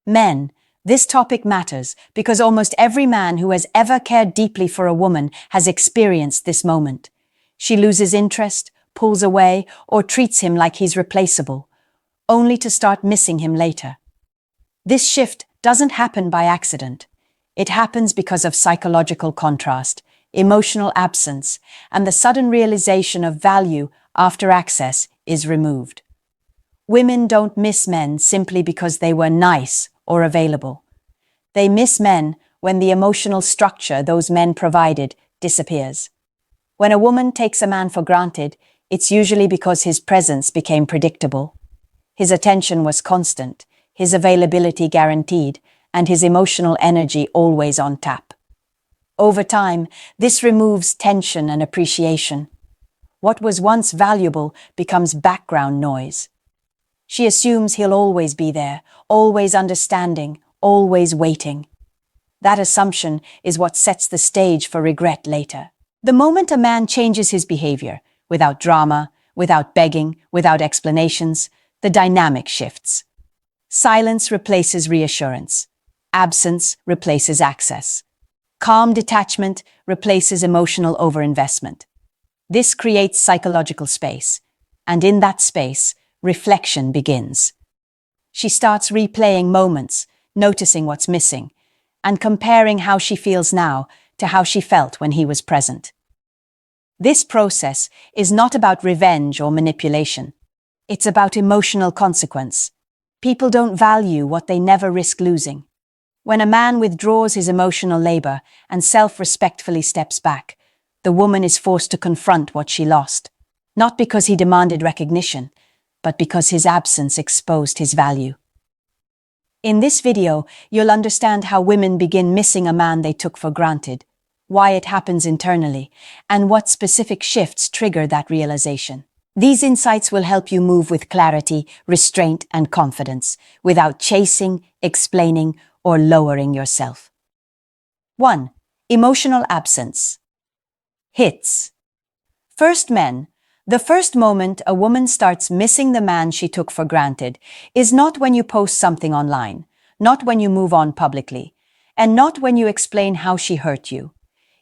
Men, this topic matters because almost every man who has ever cared deeply for a woman has experienced this moment. She loses interest, pulls away, or treats him like he's replaceable, only to start missing him later. This shift doesn't happen by accident. It happens because of psychological contrast, emotional absence, and the sudden realization of value after access is removed. Women don't miss men simply because they were nice or available. They miss men when the emotional structure those men provided disappears. When a woman takes a man for granted, it's usually because his presence became predictable. His attention was constant, his availability guaranteed, and his emotional energy always on tap. Over time, this removes tension and appreciation. What was once valuable becomes background noise. She assumes he'll always be there, always understanding, always waiting. That assumption is what sets the stage for regret later. The moment a man changes his behavior, without drama, without begging, without explanations, the dynamic shifts. Silence replaces reassurance. Absence replaces access. Calm detachment replaces emotional overinvestment. This creates psychological space, and in that space, reflection begins. She starts replaying moments, noticing what's missing, and comparing how she feels now to how she felt when he was present. This process is not about revenge or manipulation. It's about emotional consequence. People don't value what they never risk losing. When a man withdraws his emotional labor and self-respectfully steps back, the woman is forced to confront what she lost, not because he demanded recognition, but because his absence exposed his value. In this video, you'll understand how women begin missing a man they took for granted, why it happens internally, and what specific shifts trigger that realization. These insights will help you move with clarity, restraint, and confidence, without chasing, explaining, or lowering yourself. 1. Emotional absence. Hits. First, men. The first moment a woman starts missing the man she took for granted is not when you post something online, not when you move on publicly, and not when you explain how she hurt you.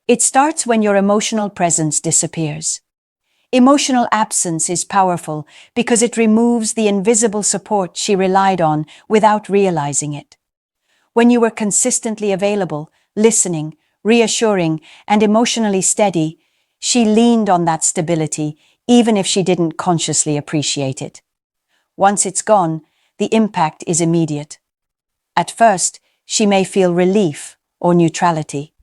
It starts when your emotional presence disappears. Emotional absence is powerful because it removes the invisible support she relied on without realizing it. When you were consistently available, listening, reassuring, and emotionally steady, she leaned on that stability even if she didn't consciously appreciate it. Once it's gone, the impact is immediate. At first, she may feel relief or neutrality.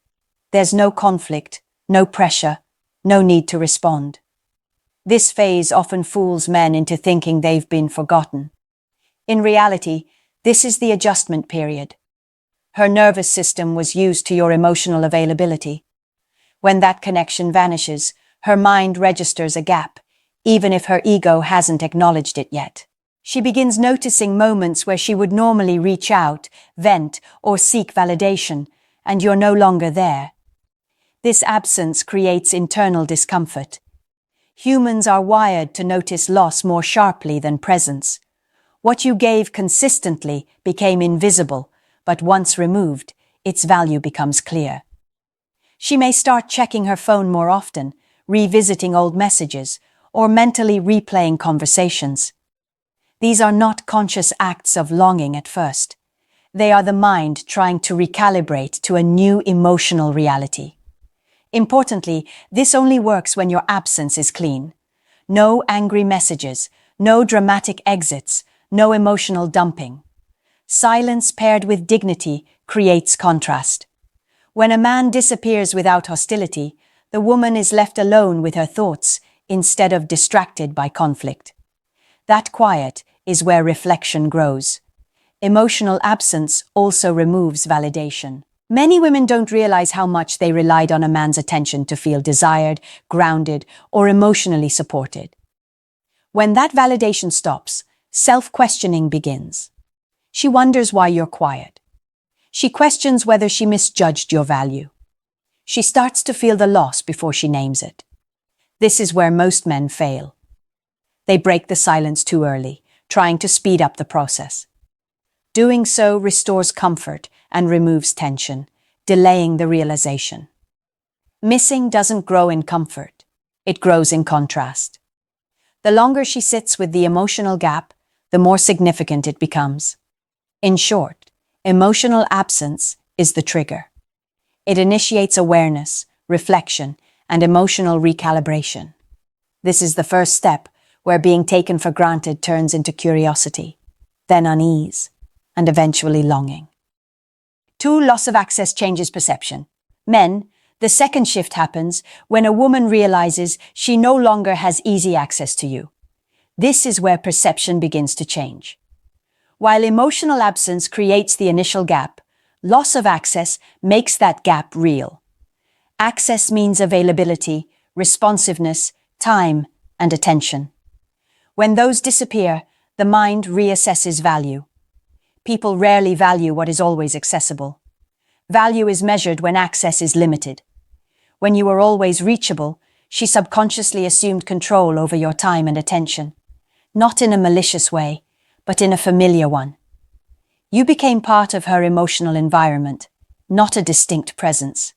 There's no conflict, no pressure, no need to respond. This phase often fools men into thinking they've been forgotten. In reality, this is the adjustment period. Her nervous system was used to your emotional availability. When that connection vanishes, her mind registers a gap, even if her ego hasn't acknowledged it yet. She begins noticing moments where she would normally reach out, vent, or seek validation, and you're no longer there. This absence creates internal discomfort. Humans are wired to notice loss more sharply than presence. What you gave consistently became invisible, but once removed, its value becomes clear. She may start checking her phone more often, revisiting old messages, or mentally replaying conversations. These are not conscious acts of longing at first. They are the mind trying to recalibrate to a new emotional reality. Importantly, this only works when your absence is clean. No angry messages, no dramatic exits, no emotional dumping. Silence paired with dignity creates contrast. When a man disappears without hostility, the woman is left alone with her thoughts instead of distracted by conflict. That quiet is where reflection grows. Emotional absence also removes validation. Many women don't realize how much they relied on a man's attention to feel desired, grounded, or emotionally supported. When that validation stops, self-questioning begins. She wonders why you're quiet. She questions whether she misjudged your value. She starts to feel the loss before she names it. This is where most men fail. They break the silence too early, trying to speed up the process. Doing so restores comfort and removes tension, delaying the realization. Missing doesn't grow in comfort. It grows in contrast. The longer she sits with the emotional gap, the more significant it becomes. In short, emotional absence is the trigger. It initiates awareness, reflection, and emotional recalibration. This is the first step where being taken for granted turns into curiosity, then unease, and eventually longing. 2. Loss of access changes perception. Men, the second shift happens when a woman realizes she no longer has easy access to you. This is where perception begins to change. While emotional absence creates the initial gap, loss of access makes that gap real. Access means availability, responsiveness, time, and attention. When those disappear, the mind reassesses value. People rarely value what is always accessible. Value is measured when access is limited. When you were always reachable, she subconsciously assumed control over your time and attention. Not in a malicious way, but in a familiar one. You became part of her emotional environment, not a distinct presence.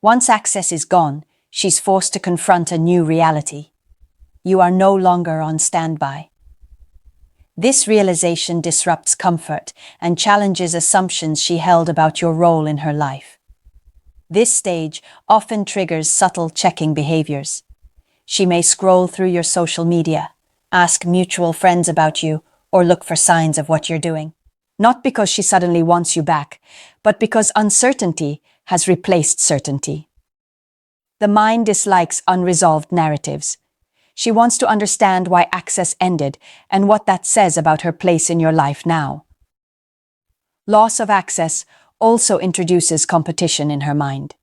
Once access is gone, she's forced to confront a new reality. You are no longer on standby. This realization disrupts comfort and challenges assumptions she held about your role in her life. This stage often triggers subtle checking behaviors. She may scroll through your social media, ask mutual friends about you, or look for signs of what you're doing. Not because she suddenly wants you back, but because uncertainty has replaced certainty. The mind dislikes unresolved narratives. She wants to understand why access ended and what that says about her place in your life now. Loss of access also introduces competition in her mind.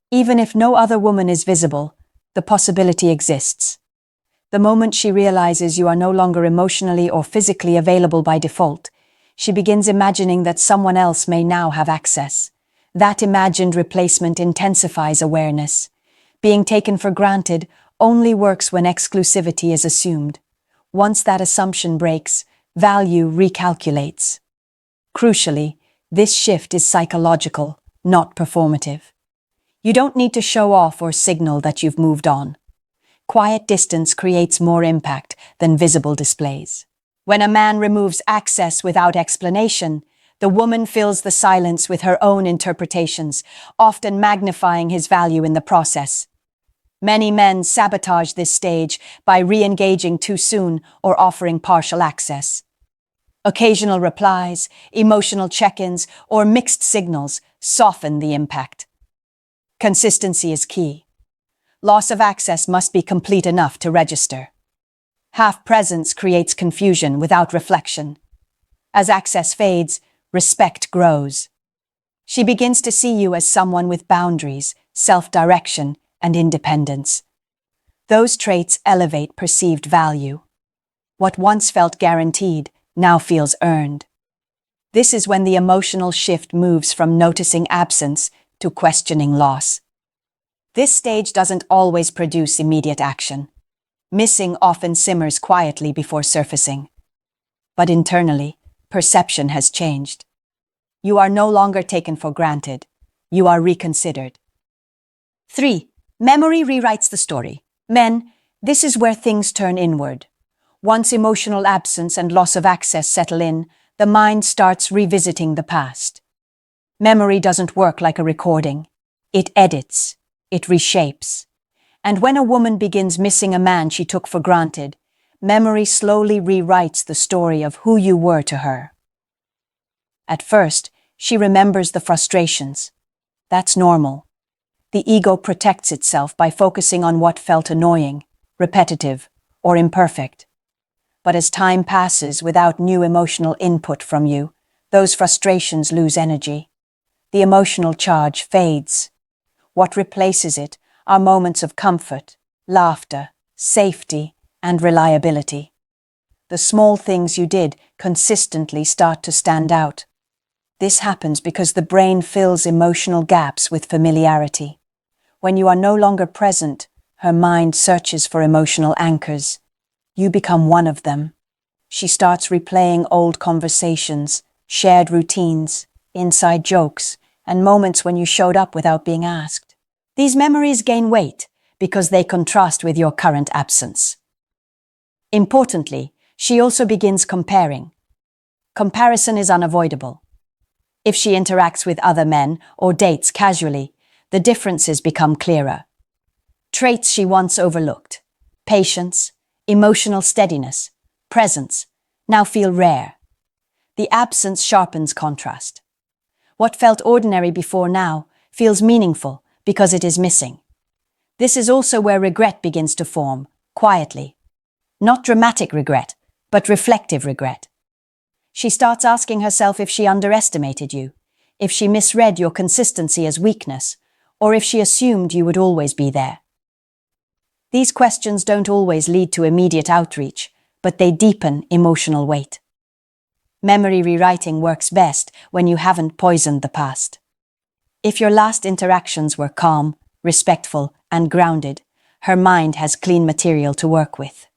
Even if no other woman is visible, the possibility exists. The moment she realizes you are no longer emotionally or physically available by default, she begins imagining that someone else may now have access. That imagined replacement intensifies awareness. Being taken for granted only works when exclusivity is assumed. Once that assumption breaks, value recalculates. Crucially, this shift is psychological, not performative. You don't need to show off or signal that you've moved on. Quiet distance creates more impact than visible displays. When a man removes access without explanation, the woman fills the silence with her own interpretations, often magnifying his value in the process. Many men sabotage this stage by re-engaging too soon or offering partial access. Occasional replies, emotional check-ins, or mixed signals soften the impact. Consistency is key. Loss of access must be complete enough to register. Half presence creates confusion without reflection. As access fades, respect grows. She begins to see you as someone with boundaries, self-direction, and independence. Those traits elevate perceived value. What once felt guaranteed now feels earned. This is when the emotional shift moves from noticing absence to questioning loss. This stage doesn't always produce immediate action. Missing often simmers quietly before surfacing. But internally, perception has changed. You are no longer taken for granted. You are reconsidered. 3. Memory rewrites the story. Men, this is where things turn inward. Once emotional absence and loss of access settle in, the mind starts revisiting the past. Memory doesn't work like a recording. It edits. It reshapes. And when a woman begins missing a man she took for granted, memory slowly rewrites the story of who you were to her. At first, she remembers the frustrations. That's normal. The ego protects itself by focusing on what felt annoying, repetitive, or imperfect. But as time passes without new emotional input from you, those frustrations lose energy. The emotional charge fades. What replaces it are moments of comfort, laughter, safety, and reliability. The small things you did consistently start to stand out. This happens because the brain fills emotional gaps with familiarity. When you are no longer present, her mind searches for emotional anchors. You become one of them. She starts replaying old conversations, shared routines, inside jokes, and moments when you showed up without being asked. These memories gain weight because they contrast with your current absence. Importantly, she also begins comparing. Comparison is unavoidable. If she interacts with other men or dates casually, the differences become clearer. Traits she once overlooked, patience, emotional steadiness, presence, now feel rare. The absence sharpens contrast. What felt ordinary before now feels meaningful because it is missing. This is also where regret begins to form, quietly. Not dramatic regret, but reflective regret. She starts asking herself if she underestimated you, if she misread your consistency as weakness, or if she assumed you would always be there. These questions don't always lead to immediate outreach, but they deepen emotional weight. Memory rewriting works best when you haven't poisoned the past. If your last interactions were calm, respectful, and grounded, her mind has clean material to work with.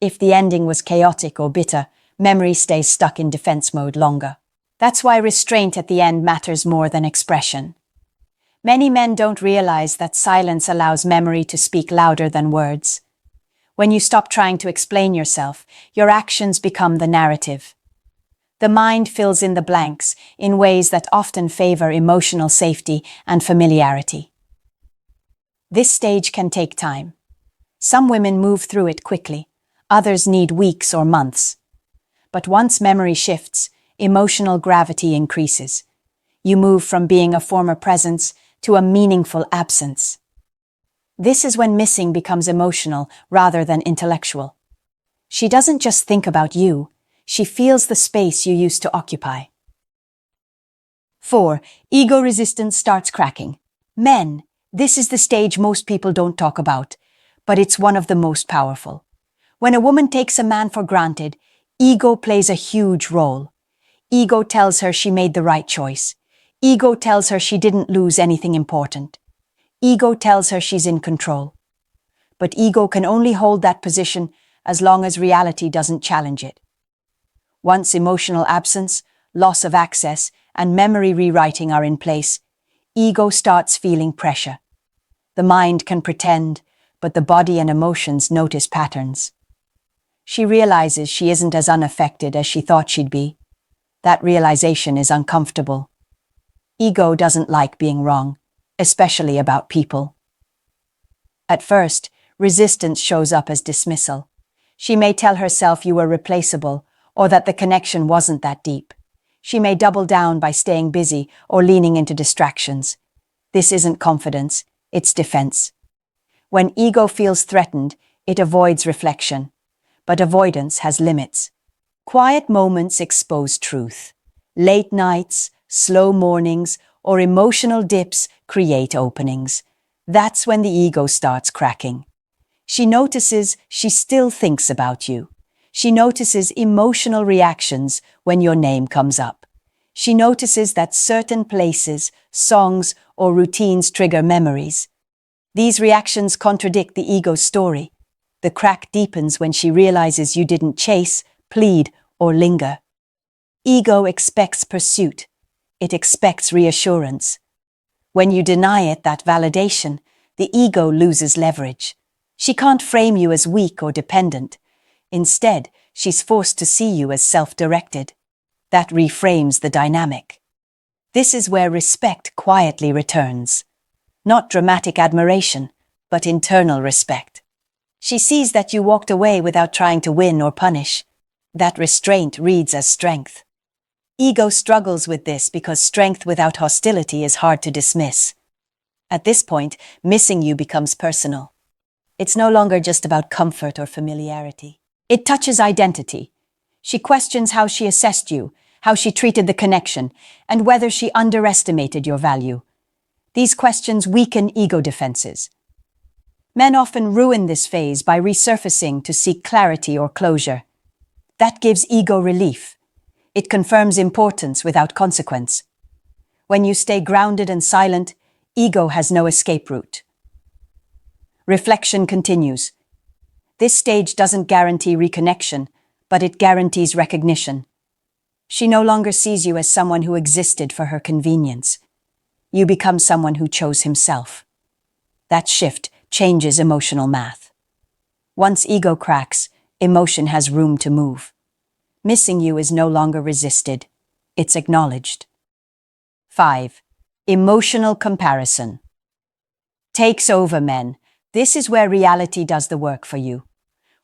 If the ending was chaotic or bitter, memory stays stuck in defense mode longer. That's why restraint at the end matters more than expression. Many men don't realize that silence allows memory to speak louder than words. When you stop trying to explain yourself, your actions become the narrative. The mind fills in the blanks in ways that often favor emotional safety and familiarity. This stage can take time. Some women move through it quickly, others need weeks or months. But once memory shifts, emotional gravity increases. You move from being a former presence to a meaningful absence. This is when missing becomes emotional rather than intellectual. She doesn't just think about you, she feels the space you used to occupy. 4. Ego resistance starts cracking. Men, this is the stage most people don't talk about, but it's one of the most powerful. When a woman takes a man for granted, ego plays a huge role. Ego tells her she made the right choice. Ego tells her she didn't lose anything important. Ego tells her she's in control. But ego can only hold that position as long as reality doesn't challenge it. Once emotional absence, loss of access, and memory rewriting are in place, ego starts feeling pressure. The mind can pretend, but the body and emotions notice patterns. She realizes she isn't as unaffected as she thought she'd be. That realization is uncomfortable. Ego doesn't like being wrong, especially about people. At first, resistance shows up as dismissal. She may tell herself you were replaceable, or that the connection wasn't that deep. She may double down by staying busy or leaning into distractions. This isn't confidence, it's defense. When ego feels threatened, it avoids reflection. But avoidance has limits. Quiet moments expose truth. Late nights, slow mornings, or emotional dips create openings. That's when the ego starts cracking. She notices she still thinks about you. She notices emotional reactions when your name comes up. She notices that certain places, songs, or routines trigger memories. These reactions contradict the ego's story. The crack deepens when she realizes you didn't chase, plead, or linger. Ego expects pursuit. It expects reassurance. When you deny it that validation, the ego loses leverage. She can't frame you as weak or dependent. Instead, she's forced to see you as self-directed. That reframes the dynamic. This is where respect quietly returns. Not dramatic admiration, but internal respect. She sees that you walked away without trying to win or punish. That restraint reads as strength. Ego struggles with this because strength without hostility is hard to dismiss. At this point, missing you becomes personal. It's no longer just about comfort or familiarity. It touches identity. She questions how she assessed you, how she treated the connection, and whether she underestimated your value. These questions weaken ego defenses. Men often ruin this phase by resurfacing to seek clarity or closure. That gives ego relief. It confirms importance without consequence. When you stay grounded and silent, ego has no escape route. Reflection continues. This stage doesn't guarantee reconnection, but it guarantees recognition. She no longer sees you as someone who existed for her convenience. You become someone who chose himself. That shift changes emotional math. Once ego cracks, emotion has room to move. Missing you is no longer resisted. It's acknowledged. 5. Emotional comparison. Takes over, men. This is where reality does the work for you.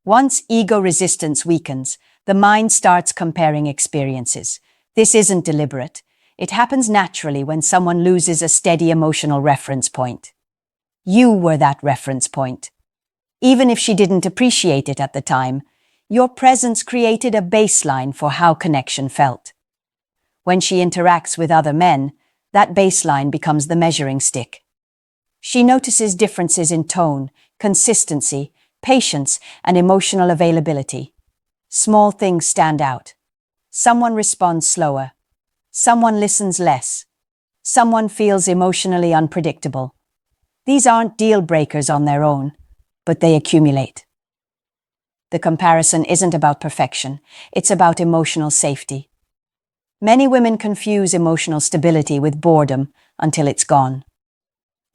Once ego resistance weakens, the mind starts comparing experiences. This isn't deliberate. It happens naturally when someone loses a steady emotional reference point. You were that reference point. Even if she didn't appreciate it at the time, your presence created a baseline for how connection felt. When she interacts with other men, that baseline becomes the measuring stick. She notices differences in tone, consistency, patience, and emotional availability. Small things stand out. Someone responds slower. Someone listens less. Someone feels emotionally unpredictable. These aren't deal breakers on their own, but they accumulate. The comparison isn't about perfection, it's about emotional safety. Many women confuse emotional stability with boredom until it's gone.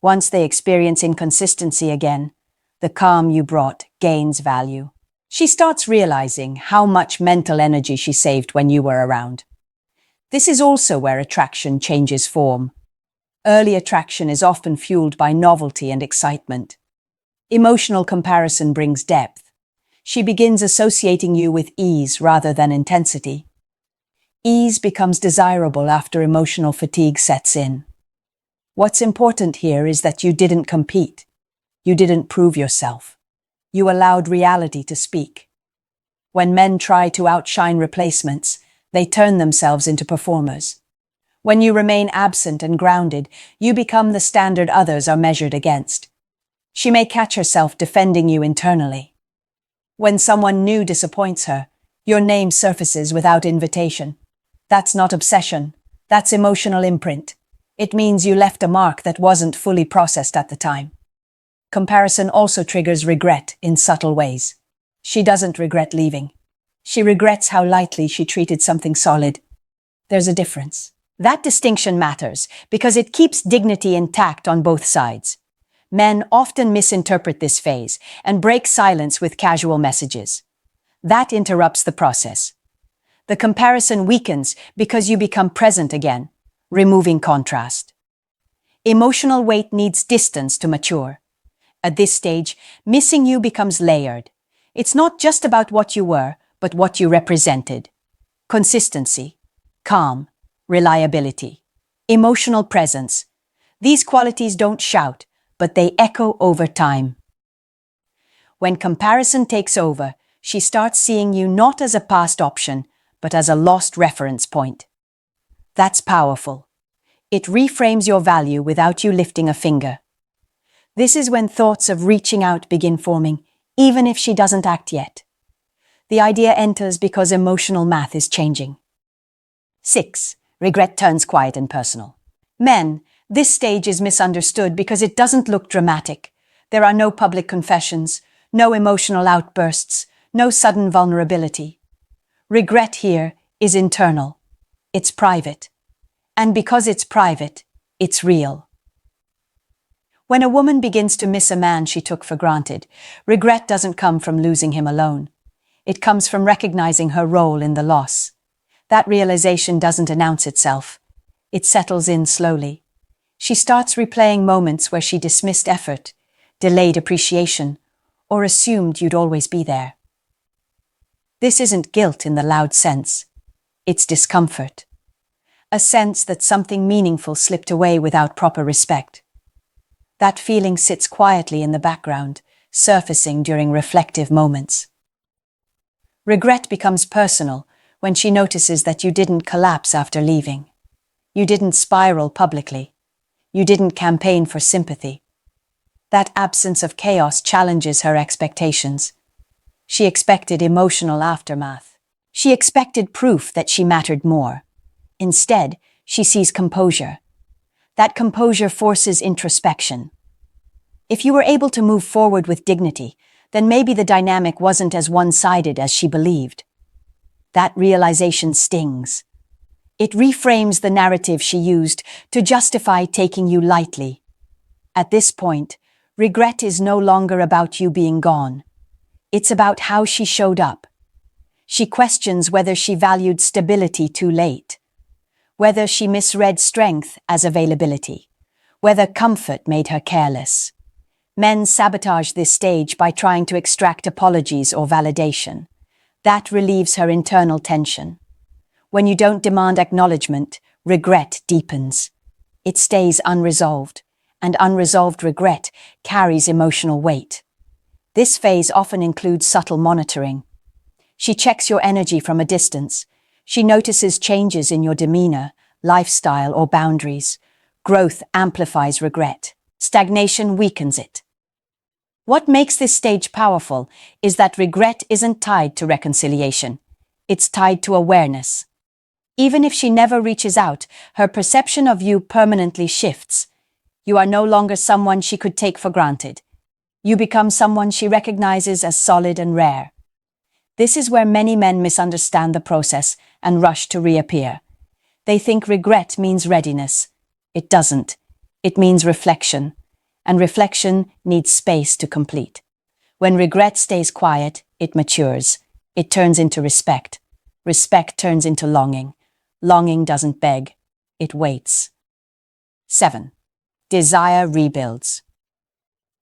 Once they experience inconsistency again, the calm you brought gains value. She starts realizing how much mental energy she saved when you were around. This is also where attraction changes form. Early attraction is often fueled by novelty and excitement. Emotional comparison brings depth. She begins associating you with ease rather than intensity. Ease becomes desirable after emotional fatigue sets in. What's important here is that you didn't compete. You didn't prove yourself. You allowed reality to speak. When men try to outshine replacements, they turn themselves into performers. When you remain absent and grounded, you become the standard others are measured against. She may catch herself defending you internally. When someone new disappoints her, your name surfaces without invitation. That's not obsession. That's emotional imprint. It means you left a mark that wasn't fully processed at the time. Comparison also triggers regret in subtle ways. She doesn't regret leaving. She regrets how lightly she treated something solid. There's a difference. That distinction matters because it keeps dignity intact on both sides. Men often misinterpret this phase and break silence with casual messages. That interrupts the process. The comparison weakens because you become present again, removing contrast. Emotional weight needs distance to mature. At this stage, missing you becomes layered. It's not just about what you were, but what you represented. Consistency, calm, reliability, emotional presence. These qualities don't shout, but they echo over time. When comparison takes over, she starts seeing you not as a past option, but as a lost reference point. That's powerful. It reframes your value without you lifting a finger. This is when thoughts of reaching out begin forming, even if she doesn't act yet. The idea enters because emotional math is changing. 6. Regret turns quiet and personal. Men, this stage is misunderstood because it doesn't look dramatic. There are no public confessions, no emotional outbursts, no sudden vulnerability. Regret here is internal. It's private. And because it's private, it's real. When a woman begins to miss a man she took for granted, regret doesn't come from losing him alone. It comes from recognizing her role in the loss. That realization doesn't announce itself. It settles in slowly. She starts replaying moments where she dismissed effort, delayed appreciation, or assumed you'd always be there. This isn't guilt in the loud sense. It's discomfort. A sense that something meaningful slipped away without proper respect. That feeling sits quietly in the background, surfacing during reflective moments. Regret becomes personal when she notices that you didn't collapse after leaving. You didn't spiral publicly. You didn't campaign for sympathy. That absence of chaos challenges her expectations. She expected emotional aftermath. She expected proof that she mattered more. Instead, she sees composure. That composure forces introspection. If you were able to move forward with dignity, then maybe the dynamic wasn't as one-sided as she believed. That realization stings. It reframes the narrative she used to justify taking you lightly. At this point, regret is no longer about you being gone. It's about how she showed up. She questions whether she valued stability too late, whether she misread strength as availability, whether comfort made her careless. Men sabotage this stage by trying to extract apologies or validation. That relieves her internal tension. When you don't demand acknowledgement, regret deepens. It stays unresolved, and unresolved regret carries emotional weight. This phase often includes subtle monitoring. She checks your energy from a distance. She notices changes in your demeanor, lifestyle, or boundaries. Growth amplifies regret. Stagnation weakens it. What makes this stage powerful is that regret isn't tied to reconciliation. It's tied to awareness. Even if she never reaches out, her perception of you permanently shifts. You are no longer someone she could take for granted. You become someone she recognizes as solid and rare. This is where many men misunderstand the process and rush to reappear. They think regret means readiness. It doesn't. It means reflection. And reflection needs space to complete. When regret stays quiet, it matures. It turns into respect. Respect turns into longing. Longing doesn't beg. It waits. 7. Desire rebuilds.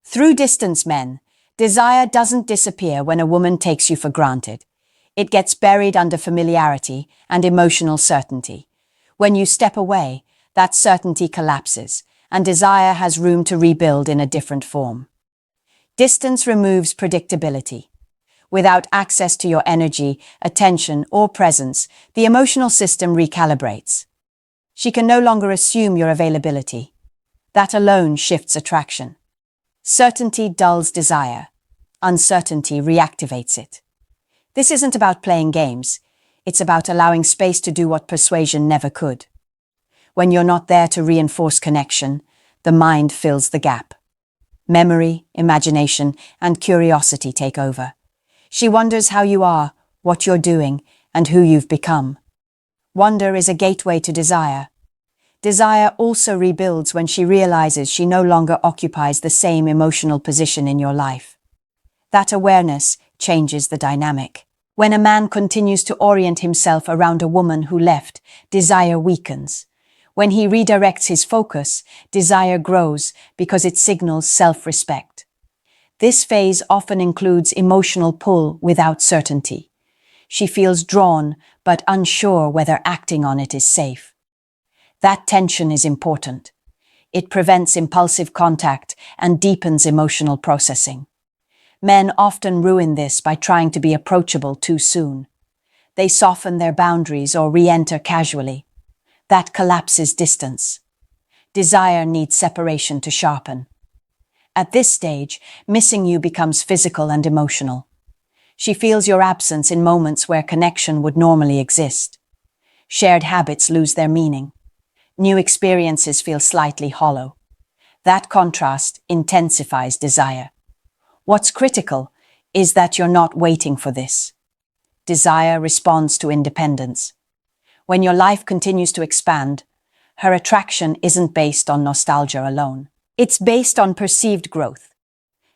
Through distance men, desire doesn't disappear when a woman takes you for granted. It gets buried under familiarity and emotional certainty. When you step away, that certainty collapses, and desire has room to rebuild in a different form. Distance removes predictability. Without access to your energy, attention, or presence, the emotional system recalibrates. She can no longer assume your availability. That alone shifts attraction. Certainty dulls desire. Uncertainty reactivates it. This isn't about playing games. It's about allowing space to do what persuasion never could. When you're not there to reinforce connection, the mind fills the gap. Memory, imagination, and curiosity take over. She wonders how you are, what you're doing, and who you've become. Wonder is a gateway to desire. Desire also rebuilds when she realizes she no longer occupies the same emotional position in your life. That awareness changes the dynamic. When a man continues to orient himself around a woman who left, desire weakens. When he redirects his focus, desire grows because it signals self-respect. This phase often includes emotional pull without certainty. She feels drawn but unsure whether acting on it is safe. That tension is important. It prevents impulsive contact and deepens emotional processing. Men often ruin this by trying to be approachable too soon. They soften their boundaries or re-enter casually. That collapses distance. Desire needs separation to sharpen. At this stage, missing you becomes physical and emotional. She feels your absence in moments where connection would normally exist. Shared habits lose their meaning. New experiences feel slightly hollow. That contrast intensifies desire. What's critical is that you're not waiting for this. Desire responds to independence. When your life continues to expand, her attraction isn't based on nostalgia alone. It's based on perceived growth.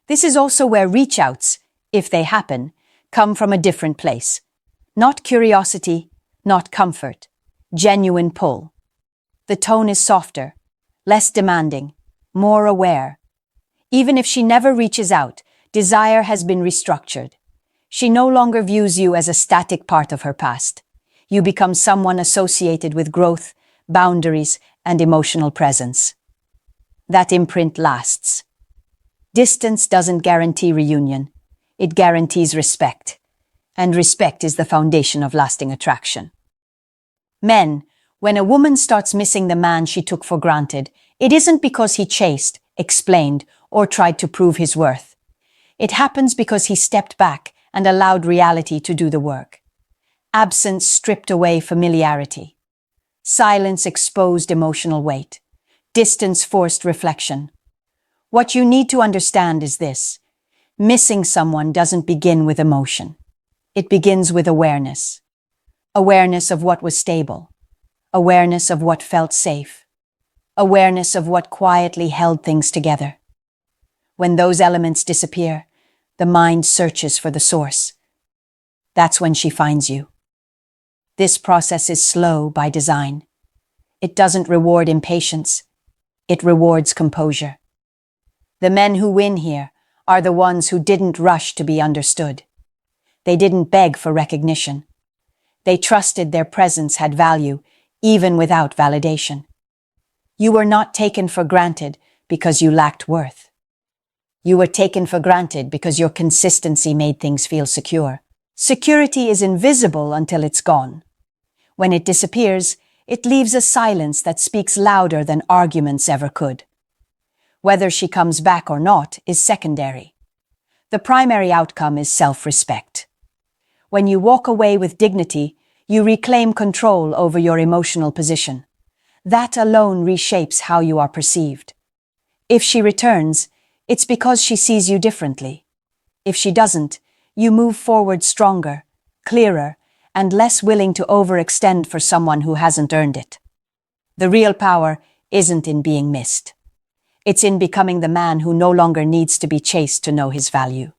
This is also where reach-outs, if they happen, come from a different place. Not curiosity, not comfort, genuine pull. The tone is softer, less demanding, more aware. Even if she never reaches out, desire has been restructured. She no longer views you as a static part of her past. You become someone associated with growth, boundaries, and emotional presence. That imprint lasts. Distance doesn't guarantee reunion. It guarantees respect. And respect is the foundation of lasting attraction. Men, when a woman starts missing the man she took for granted, it isn't because he chased, explained, or tried to prove his worth. It happens because he stepped back and allowed reality to do the work. Absence stripped away familiarity. Silence exposed emotional weight. Distance forced reflection. What you need to understand is this. Missing someone doesn't begin with emotion. It begins with awareness. Awareness of what was stable. awareness of what felt safe, awareness of what quietly held things together. When those elements disappear, the mind searches for the source. That's when she finds you. This process is slow by design. It doesn't reward impatience. It rewards composure. The men who win here are the ones who didn't rush to be understood. They didn't beg for recognition. They trusted their presence had value, even without validation. You were not taken for granted because you lacked worth. You were taken for granted because your consistency made things feel secure. Security is invisible until it's gone. When it disappears, it leaves a silence that speaks louder than arguments ever could. Whether she comes back or not is secondary. The primary outcome is self-respect. When you walk away with dignity, you reclaim control over your emotional position. That alone reshapes how you are perceived. If she returns, it's because she sees you differently. If she doesn't, you move forward stronger, clearer, and less willing to overextend for someone who hasn't earned it. The real power isn't in being missed. It's in becoming the man who no longer needs to be chased to know his value.